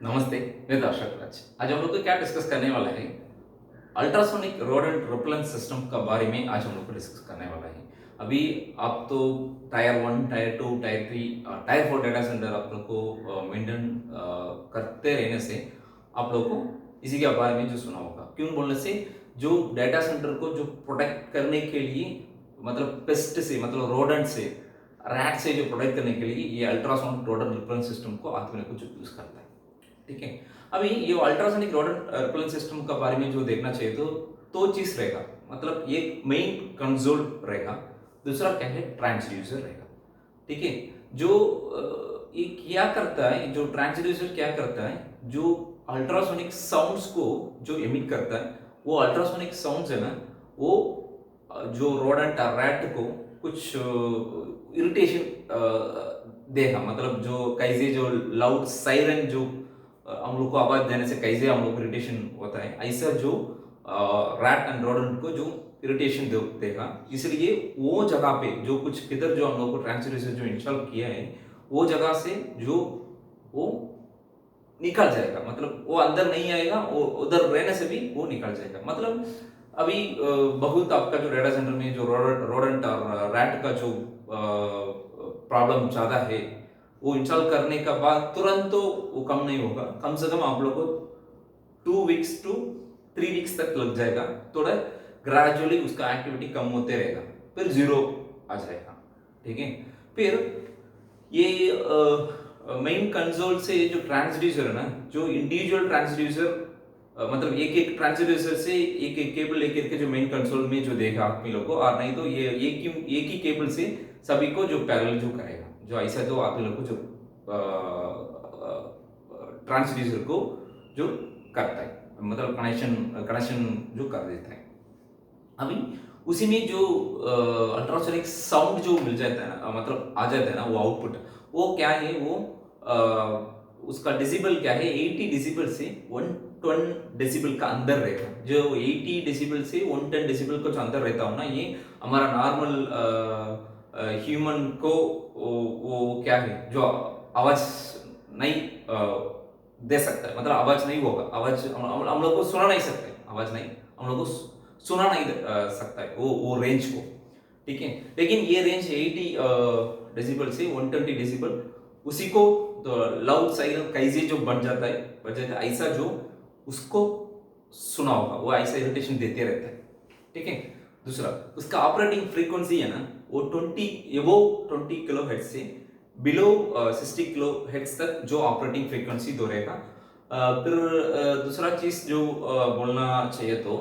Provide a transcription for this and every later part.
नमस्ते, मैं दर्शक राज। आज हम लोग को क्या डिस्कस करने वाला है, अल्ट्रासोनिक रोडेंट रिपेलेंट सिस्टम का बारे में आज हम लोग को डिस्कस करने वाला है। अभी आप तो tyre 1, tyre 2, tyre 3, tyre 4 data centre आप लोग को मेंटेन करते रहने से आप लोग को इसी के बारे में जो सुना होगा। क्यों बोलने से जो डाटा सेंटर को जो प्रोटेक्ट करने के लिए मतलब पेस्ट से मतलब रोडेंट से रैट से जो प्रोटेक्ट करने के लिए ये अल्ट्रासोनिक रोडेंट रिपेलेंट सिस्टम को आदमी को जो यूज करता है। ठीक है। अभी ये अल्ट्रासोनिक रोडेंट रिपेलेंट सिस्टम का बारे में जो देखना चाहिए तो चीज रहेगा, मतलब ये मेन कंसोल रहेगा। दूसरा क्या है, ट्रांसड्यूसर रहेगा। ठीक है। जो ये क्या करता है, जो ट्रांसड्यूसर क्या करता है, जो अल्ट्रासोनिक साउंड्स को जो एमिट करता है, वो अल्ट्रासोनिक साउंड्स है ना, वो जो रोडेंट रैट को कुछ इरिटेशन देगा। मतलब जो कैसे जो लाउड सायरन जो हम लोग को आवाज देने से कैसे हम लोग को इरिटेशन होता है, ऐसा जो रैट एंड रोडेंट को जो इरिटेशन देगा। इसलिए वो जगह पे जो कुछ किधर जो हम लोग को ट्रांसड्यूसर जो इंस्टॉल किया है, वो जगह से जो वो निकल जाएगा। मतलब वो अंदर नहीं आएगा, वो उधर रहने से भी वो निकल जाएगा। मतलब अभी बहुत आपका जो डाटा सेंटर में जो रोडेंट और रैट का जो प्रॉब्लम ज़्यादा है, वो इंस्टॉल करने का बाद तुरंत तो वो कम नहीं होगा। कम से कम आप लोग को 2 वीक्स टू 3 वीक्स तक लग जाएगा। थोड़ा ग्रेजुअली उसका एक्टिविटी कम होते रहेगा, फिर जीरो आ जाएगा। ठीक है। फिर ये मेन कंसोल से जो ट्रांसड्यूसर है ना, जो इंडिविजुअल ट्रांसड्यूसर मतलब एक एक ट्रांसड्यूसर से एक एक केबल लेकर के जो मेन कंसोल में जो देखा आप लोग को, और नहीं तो ये एक ही केबल से सभी को जो पैरेलल जो करेगा, जो ऐसा जो आप लोग को जो ट्रांसड्यूसर को जो करता है, मतलब कनेक्शन कनेक्शन जो कर देता है। अभी उसी में जो अल्ट्रासोनिक साउंड जो मिल जाता है ना, मतलब आ जाता है ना, वो आउटपुट वो क्या है, वो उसका डेसिबल क्या है, 80 डेसिबल से 110 डेसिबल का अंदर रहेगा। जो 80 डेसिबल से 110 डेसिबल का जो अंदर रहता हो ना, ये हमारा नॉर्मल ह्यूमन को वो क्या है, जो आवाज नहीं दे सकता है, मतलब आवाज नहीं होगा, आवाज हम लोग को सुना नहीं सकते, आवाज नहीं हम लोग को सुना नहीं सकता है वो रेंज को। ठीक है। लेकिन ये रेंज 80 डेसिबल से 120 डेसिबल, उसी को तो लाउड साइरन कैसे जो बन जाता है ऐसा जो उसको सुना होगा, वो ऐसा इरिटेशन देते रहता है। ठीक है। दूसरा उसका ऑपरेटिंग फ्रीक्वेंसी है ना, वो 20 किलो हेड से बिलो 60 किलो हेड्स तक जो ऑपरेटिंग फ्रीक्वेंसी दो रहेगा। फिर दूसरा चीज जो बोलना चाहिए तो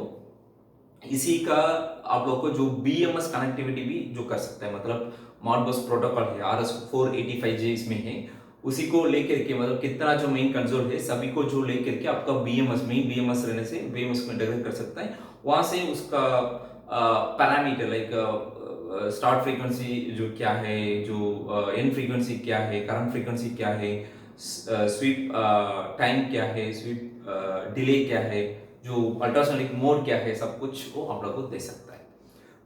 इसी का आप लोग को जो BMS कनेक्टिविटी भी जो कर सकता है, मतलब मॉडबस प्रोटोकॉल है, RS485J इसमें है। उसी को लेकर के मतलब कितना जो मेन कंसोल है सभी को जो लेकर के आपका मेन BMS रहने से BMS को इंटीग्रेट कर सकता है। वहां से उसका पैरामीटर लाइक स्टार्ट फ्रीक्वेंसी जो क्या है, जो एंड फ्रीक्वेंसी क्या है, करंट फ्रीक्वेंसी क्या है, स्वीप टाइम क्या है, स्वीप डिले क्या है, जो अल्ट्रासोनिक मोड क्या है, सब कुछ वो हम लोग को दे सकता है।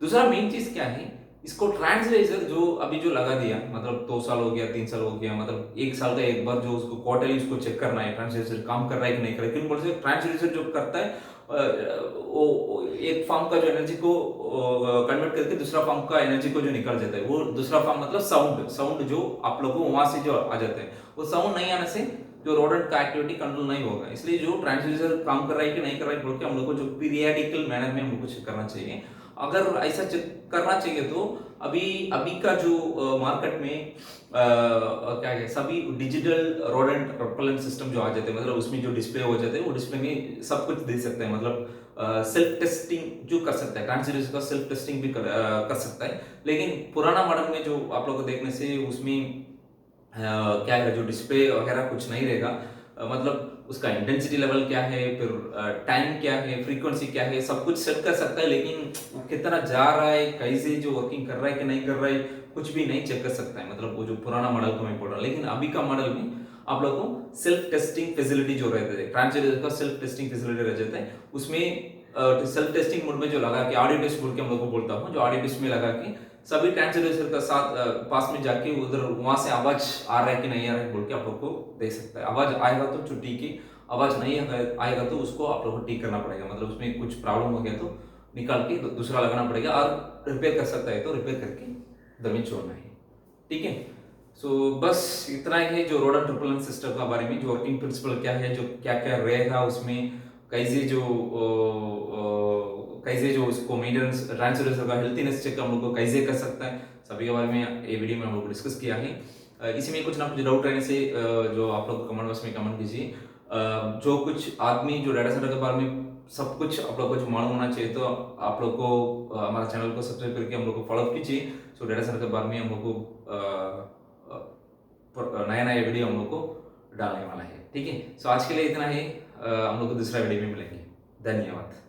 दूसरा मेन चीज क्या है, इसको ट्रांसलेटर जो अभी जो लगा दिया, मतलब 2 साल हो गया, 3 साल हो गया, मतलब 1 साल का एक बार जो उसको क्वार्टरली उसको चेक करना है ट्रांसलेटर काम कर रहा है कि नहीं कर रहा है। क्यों बोलते हैं, ट्रांसलेटर जो करता है वो एक फॉर्म का जो एनर्जी को कन्वर्ट करके दूसरा फॉर्म का एनर्जी को जो निकल जाता है, वो दूसरा फॉर्म मतलब साउंड जो आप लोगों को वहां से जो आ जाते हैं, वो साउंड नहीं आने से जो रोडेंट का एक्टिविटी कंट्रोल नहीं होगा। इसलिए जो ट्रांसड्यूसर काम कर रहा है कि नहीं कर रहा है बोल के हम लोग को जो पीरियडिकल मैनर में हम लोग को चेक करना चाहिए। अगर ऐसा चेक करना चाहिए तो अभी अभी का जो मार्केट में क्या है, सभी डिजिटल रोडेंट प्रोपेलेंट सिस्टम जो आ जाते हैं, मतलब उसमें जो डिस्प्ले हो जाते हैं, वो डिस्प्ले में सब कुछ दे सकते हैं। मतलब सेल्फ टेस्टिंग जो कर सकता है, ट्रांसड्यूसर का सेल्फ टेस्टिंग भी कर सकता है। लेकिन पुराना मॉडल में जो आप लोग को देखने से उसमें क्या है, जो डिस्प्ले वगैरह कुछ नहीं रहेगा। मतलब उसका इंटेंसिटी लेवल क्या है, फिर टाइम क्या है, फ्रीक्वेंसी क्या है, सब कुछ सेट कर सकता है। लेकिन वो कितना जा रहा है, कैसे जो वर्किंग कर रहा है कि नहीं कर रहा है, कुछ भी नहीं चेक कर सकता है। मतलब वो जो पुराना मॉडल को मैं बोल रहा हूँ। लेकिन अभी का मॉडल में आप लोग को सेल्फ टेस्टिंग फैसिलिटी जो रहते थे, ट्रांसड्यूसर का सेल्फ टेस्टिंग फैसिलिटी रह जाता है। उसमें सेल्फ टेस्टिंग मोड में जो लगा के ऑडियो टेस्ट बोल के हम लोग को बोलता हूँ, जो ऑडियो टेस्ट में लगा के सभी ट्रांसड्यूसर का साथ पास में जाके उधर वहां से आवाज आ रहा है कि नहीं आ रहा है बोल के आप लोग को दे सकता है। आवाज आएगा तो छुट्टी की, आवाज नहीं आएगा तो उसको आप लोग को ठीक करना पड़ेगा, मतलब उसमें कुछ प्रॉब्लम हो गया तो निकाल के दूसरा लगाना पड़ेगा, और रिपेयर कर सकता है तो रिपेयर करके उधर में छोड़ना है। ठीक है, सो बस इतना ही है जो रोड एंड ट्रिपल सिस्टम का बारे में, जो वर्किंग प्रिंसिपल क्या है, जो क्या क्या रहेगा उसमें, कैसे जो कैसे जो उसको मेंटेनेंस ट्रांसड्यूसर का हेल्थीनेस चेक हम लोग को कैसे कर सकता है, सभी के बारे में ये वीडियो में हम लोग डिस्कस किया है। इसी में कुछ ना कुछ डाउट रहने से जो आप लोग कमेंट बॉक्स में कमेंट कीजिए। जो कुछ आदमी जो डाटा सेंटर के बारे में सब कुछ आप लोग को जो मालूम होना चाहिए, तो आप लोग को हमारा चैनल को सब्सक्राइब करके हम लोग को फॉलो कीजिए। सो डाटा सेंटर के बारे में हम लोग को नया नया वीडियो हम लोग को डालने वाला है। ठीक है, सो आज के लिए इतना ही, हम लोग को दूसरा वीडियो में मिलेंगे। धन्यवाद।